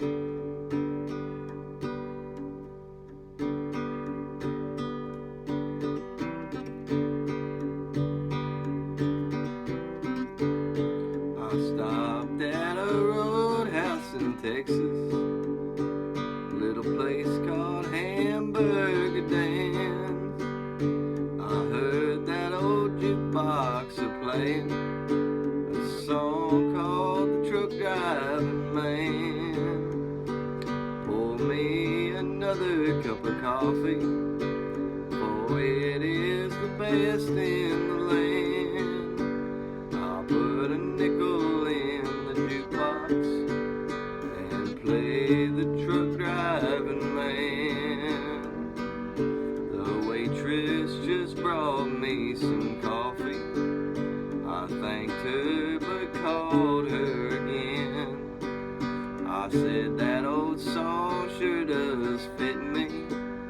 I stopped at a roadhouse in Texas, a little place called Hamburger Dan's. I heard that old jukebox playing a song called The Truck Driving Man. Pour me another cup of coffee, for it is the best in the land. I'll put a nickel in the jukebox and play the truck driving man. The waitress just brought me some coffee. I thanked her but called her again. I said that old song sure does fit me,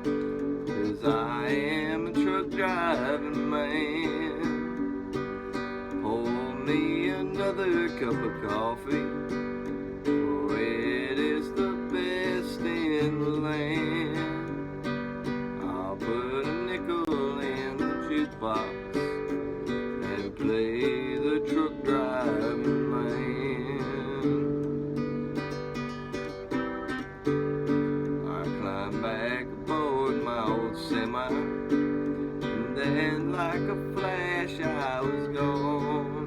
'cause I am a truck driving man. Pour me another cup of coffee, for it is the best in the land. I'll put a nickel in the jukebox and play the truck driving man. I climbed back aboard my old semi, and then like a flash I was gone.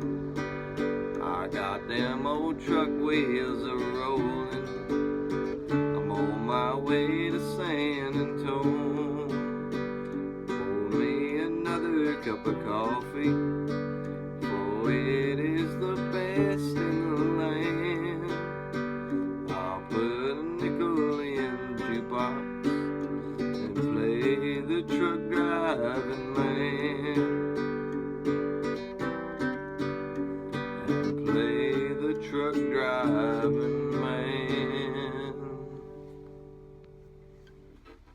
I got them old truck wheels a-rolling, I'm on my way to San Antone. Pour me another cup of coffee, for it is the best in the land. I'll put a nickel in the jukebox and play the truck driving man. And play the truck driving